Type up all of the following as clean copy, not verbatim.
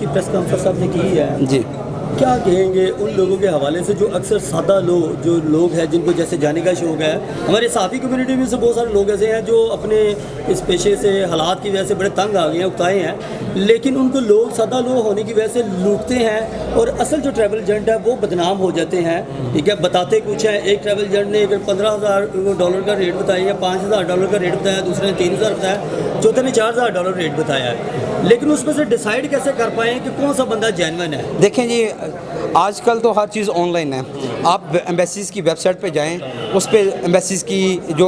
Press conference आपने की है जी। क्या कहेंगे उन लोगों के हवाले से जो अक्सर सादा लोग हैं जिनको जैसे जाने का शौक़ है? हमारे साथी कम्युनिटी में से बहुत सारे लोग ऐसे हैं जो अपने इस पेशे से हालात की वजह से बड़े तंग आ गए हैं, उकताए हैं, लेकिन उनको लोग सादा लोग होने की वजह से लूटते हैं और असल जो ट्रैवल एजेंट है वो बदनाम हो जाते हैं। ठीक है, बताते कुछ हैं। एक ट्रैवल एजेंट ने अगर $15,000 का रेट बताया या $5,000 का रेट बताया, दूसरे ने 3,000 बताया, चौथे ने $4,000 रेट बताया है, लेकिन उसमें से डिसाइड कैसे कर पाएँ कि कौन सा बंदा जेन्युइन है? देखें जी, आजकल तो हर चीज़ ऑनलाइन है। आप एम्बेसीज़ की वेबसाइट पे जाएं, उस पे एम्बेसीज़ की जो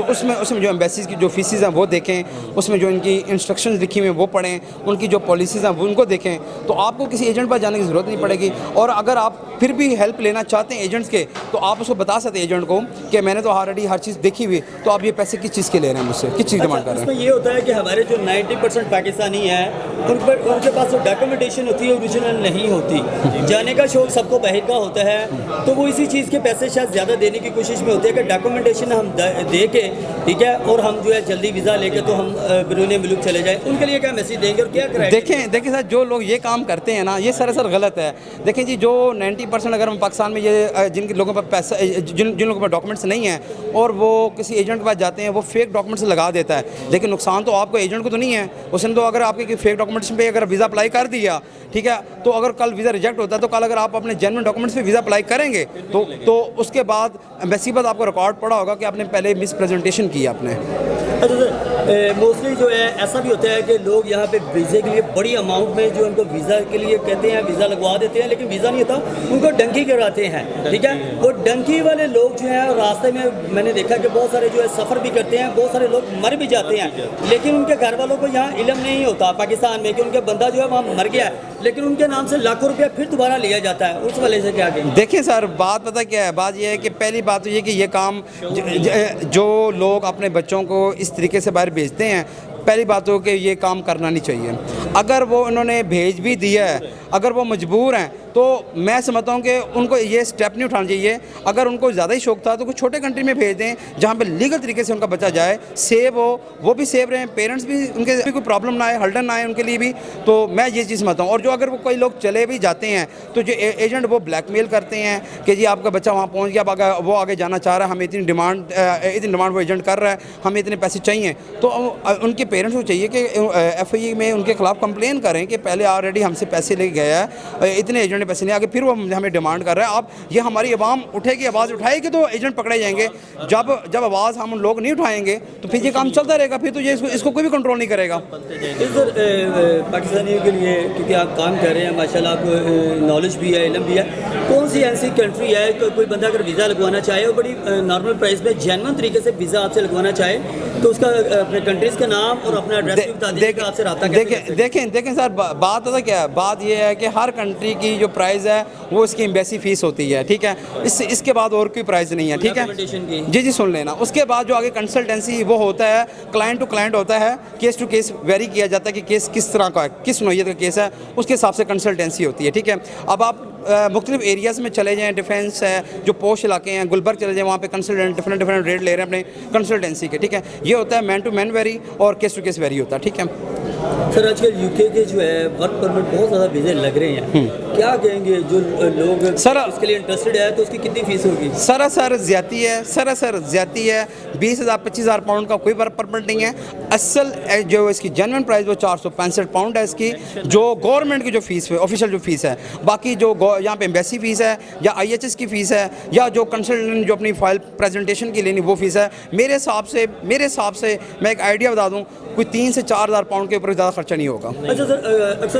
उसमें जो एम्बेसीज़ की जो फीसिस हैं वो देखें, उसमें जो इनकी इंस्ट्रक्शंस लिखी हुई हैं वो पढ़ें, उनकी जो पॉलिसीज़ हैं वो उनको देखें, तो आपको किसी एजेंट पर जाने की ज़रूरत नहीं पड़ेगी। और अगर आप फिर भी हेल्प लेना चाहते हैं एजेंट्स के, तो आप उसको बता सकते हैं एजेंट को कि मैंने तो ऑलरेडी हर चीज़ देखी हुई, तो आप ये पैसे किस चीज़ के ले रहे हैं मुझसे, किस चीज़ डिमांड कर रहे हैं। इसमें ये होता है कि हमारे जो 90% पाकिस्तानी हैं उनके पास जो डॉक्यूमेंटेशन होती है ओरिजिनल नहीं होती। जाने का शौक़ सबको बाहर का होता है, तो वो इसी चीज़ के पैसे शायद ज़्यादा देने की कोशिश में होते हैं कि डॉक्यूमेंटेशन हम दे के, ठीक है, और हम जो है जल्दी वीज़ा लेके तो हम बैरून मुल्क चले जाएँ। उनके लिए क्या मैसेज देंगे और क्या करें? देखें सर, जो लोग ये काम करते हैं ना, ये सरासर गलत है। देखें जी, जो 90% अगर हम पाकिस्तान में ये जिन लोगों पर पैसा, जिन लोगों पर डॉक्यूमेंट्स नहीं हैं और वो किसी एजेंट के पास जाते हैं, वो फेक डॉक्यूमेंट्स लगा देता है, लेकिन नुकसान तो आपको एजेंट को तो नहीं है। उसने तो अगर आपके फेक डॉक्यूमेंट्स पे अगर वीज़ा अप्लाई कर दिया, ठीक है, तो अगर कल वीज़ा रिजेक्ट होता है, तो कल अगर आप अपने जेन्युइन डॉक्यूमेंट्स पे वीज़ा अप्लाई करेंगे तो उसके बाद एम्बेसी पर आपको रिकॉर्ड पड़ा होगा कि आपने पहले मिस प्रेजेंटेशन किया आपने। अच्छा सर, मोस्टली जो है ऐसा भी होता है कि लोग यहाँ पे वीज़े के लिए बड़ी अमाउंट में जो उनको वीज़ा के लिए कहते हैं, वीज़ा लगवा देते हैं, लेकिन वीज़ा नहीं होता, उनको डंकी कराते हैं। ठीक है, वो डंकी वाले लोग जो हैं रास्ते में मैंने देखा कि बहुत सारे जो है सफ़र भी करते हैं, बहुत सारे लोग मर भी जाते हैं, लेकिन उनके घर वालों को यहाँ इल्म नहीं होता पाकिस्तान में कि उनके बंदा जो है वहाँ मर गया है, लेकिन उनके नाम से लाखों रुपया फिर दोबारा लिया जाता है। उस वाले से क्या कहेंगे? देखिए सर, बात पता क्या है, बात यह है कि पहली बात तो ये कि ये काम जो लोग अपने बच्चों को इस तरीके से बाहर भेजते हैं, पहली बात हो कि ये काम करना नहीं चाहिए। अगर वो उन्होंने भेज भी दिया है, अगर वो मजबूर हैं, तो मैं समझता हूँ कि उनको ये स्टेप नहीं उठाना चाहिए। अगर उनको ज़्यादा ही शौक था तो कुछ छोटे कंट्री में भेज दें जहाँ पे लीगल तरीके से उनका बच्चा जाए, सेव हो, वो भी सेव रहें, पेरेंट्स भी, उनके भी कोई प्रॉब्लम ना आए, हल्डन ना आए उनके लिए भी। तो मैं ये चीज़ समझता हूँ। और जो अगर वो कोई लोग चले भी जाते हैं तो जो एजेंट वो ब्लैकमेल करते हैं कि जी आपका बच्चा वहाँ पहुँच गया, अब वो आगे जाना चाह रहा है, हमें इतनी डिमांड वो एजेंट कर रहा है, हमें इतने पैसे चाहिए, तो उनके पेरेंट्स को चाहिए कि FIA में उनके खिलाफ कंप्लेन करें कि पहले ऑलरेडी हमसे पैसे ले गया है, इतने एजेंट ने पैसे नहीं, आगे फिर वो हमें डिमांड कर रहा है। आप ये हमारी आवाम उठेगी, आवाज़ उठाएगी तो एजेंट पकड़े जाएंगे। जब आवाज़ हम लोग नहीं उठाएंगे तो फिर ये काम चलता रहेगा, फिर तो ये इसको कोई भी कंट्रोल नहीं करेगा। इधर पाकिस्तानियों के लिए, क्योंकि आप काम कर रहे हैं माशाल्लाह, आपको नॉलेज भी है, इल्म भी है, कौन सी ऐसी कंट्री है कोई बंदा अगर वीज़ा लगवाना चाहे और बड़ी नॉर्मल प्राइस में जेन्युइन तरीके से वीज़ा आपसे लगवाना चाहे, तो उसका अपने कंट्रीज़ का नाम और अपना एड्रेस भी बता दीजिए, आपसे रब्ता कैसे? देखें सर, बात पता क्या है, बात ये है कि हर कंट्री की जो प्राइस है वो इसकी एम्बेसी फ़ीस होती है, ठीक है, इसके बाद और कोई प्राइस नहीं है, ठीक है जी, सुन लेना। उसके बाद जो आगे कंसल्टेंसी वो होता है, क्लाइंट टू क्लाइंट होता है, केस टू केस वेरी किया जाता है कि केस किस तरह का है, किस नौइयत का केस है, उसके हिसाब से कंसल्टेंसी होती है, ठीक है। अब आप मुख्तलिफ एरियाज़ में चले जाएँ, डिफेंस है, जो पोश इलाके हैं, गुलबर्ग चले जाएँ, वहाँ पे कंसल्टेंट डिफरेंट रेट ले रहे हैं अपने कंसल्टेंसी के, ठीक है। ये होता है मैन टू मैन वेरी और केस टू केस वेरी होता है, ठीक है। सर आजकल UK के जो है वर्क परमिट बहुत ज़्यादा वीज़े लग रहे हैं, क्या कहेंगे जो लोग सर इसके लिए इंटरेस्टेड है, तो उसकी कितनी फ़ीस होगी? सरासर ज़्यादती है 20,000 25,000 पाउंड का कोई वर्क परमिट नहीं है। असल जो इसकी जेन्युइन प्राइस वो 465 पाउंड है इसकी, जो गवर्नमेंट की जो फ़ीस है, ऑफिशियल जो फ़ीस है। बाकी जो यहाँ पे एम्बेसी फ़ीस है या IHS की फ़ीस है या जो कंसल्टेंट जो अपनी फाइल प्रेजेंटेशन की लेनी वो फ़ीस है, मेरे हिसाब से मैं एक आइडिया बता दूँ, कोई 3 से 4,000 पाउंड के ऊपर ज़्यादा खर्चा नहीं होगा। अच्छा सर, अक्सर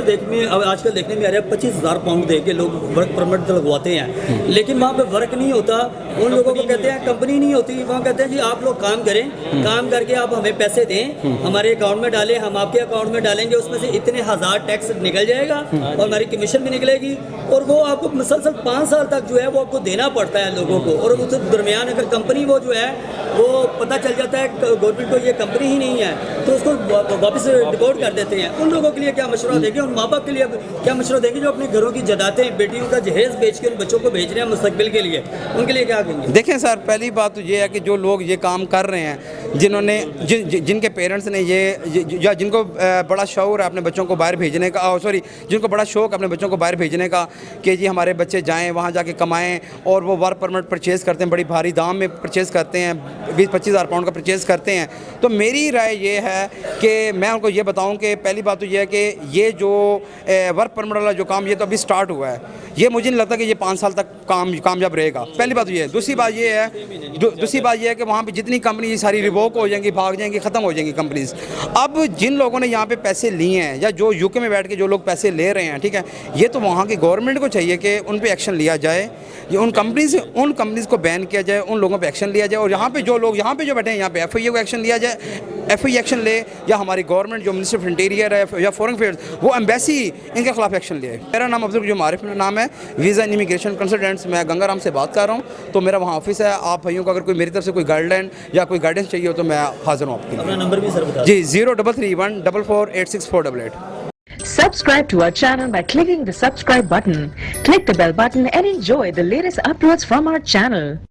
आजकल देखने में आ रहा है 25,000 पाउंड दे के लोग वर्क परमिट तो लगवाते हैं, लेकिन वहाँ पे वर्क नहीं होता। उन लोगों को कहते हैं कंपनी नहीं होती, वहाँ कहते हैं जी आप लोग काम करें, काम करके आप हमें पैसे दें, हमारे अकाउंट में डालें, हम आपके अकाउंट में डालेंगे, उसमें से इतने हज़ार टैक्स निकल जाएगा और हमारी कमीशन भी निकलेगी, और वो आपको मुसलसल 5 साल तक जो है वो आपको देना पड़ता है लोगों को। और उस दरमियान अगर कंपनी वो जो है वो पता चल जाता है गवर्नमेंट को ये कंपनी ही नहीं है, तो उसको वापस डिपोर्ट कर देते हैं। उन लोगों के लिए क्या मशवरा देंगे, उन माँ बाप के लिए क्या मशवरा देंगे जो अपने घरों की जदातें, बेटियों का जहेज बेच के उन बच्चों को भेज रहे हैं मुस्तकबिल के लिए, उनके लिए क्या कहेंगे? देखें सर, पहली बात तो ये है कि जो लोग ये काम कर रहे हैं जिन्होंने जिनके पेरेंट्स ने या जिनको बड़ा शौक़ है अपने बच्चों को बाहर भेजने का, जिनको बड़ा शौक़ अपने बच्चों को बाहर भेजने का कि जी हमारे बच्चे जाएं वहाँ जाके कमाएं, और वो वर्क परमिट परचेज़ करते हैं, बड़ी भारी दाम में परचेज़ करते हैं, 20-25 हज़ार पाउंड का परचेज़ करते हैं। तो मेरी राय ये है कि मैं उनको ये बताऊँ कि पहली बात तो ये है कि ये जो वर्क परमिट वाला जो काम ये तो अभी स्टार्ट हुआ है, ये मुझे नहीं लगता कि ये 5 साल तक कामयाब रहेगा। पहली बात तो ये है। दूसरी बात ये है कि वहाँ पे जितनी कंपनी सारी रिवोक हो जाएंगी, भाग जाएंगी, ख़त्म हो जाएंगी कंपनीज। अब जिन लोगों ने यहाँ पे पैसे लिए हैं या जो यूके में बैठ के जो लोग पैसे ले रहे हैं, ठीक है, ये तो वहाँ की गवर्नमेंट को चाहिए कि उन पे एक्शन लिया जाए, ये उन कंपनीज़ को बैन किया जाए, उन लोगों पे एक्शन लिया जाए, और यहाँ पे जो बैठे हैं यहाँ पे FIA को एक्शन लिया जाए, FIA एक्शन ले, या हमारी गवर्नमेंट जो मिनिस्टर ऑफ इंटीरियर है या फॉरेन अफेयर्स वो एम्बेसी इनके खिलाफ एक्शन ले। मेरा नाम अब्दुल जो मारिफ नाम है, वीज़ा एंड इमिग्रेशन कंसल्टेंट्स, मैं गंगाराम से बात कर रहा हूँ। तो मेरा वहाँ ऑफिस है। आप भाइयों को अगर कोई मेरी तरफ से कोई गाइडलाइन या कोई गाइडेंस चाहिए हो तो मैं हाजिर हूँ आपके लिए। अपना नंबर भी सर बता जी 0331 4486 Subscribe to our channel by clicking the subscribe button. Click the bell button and enjoy the latest uploads from our channel.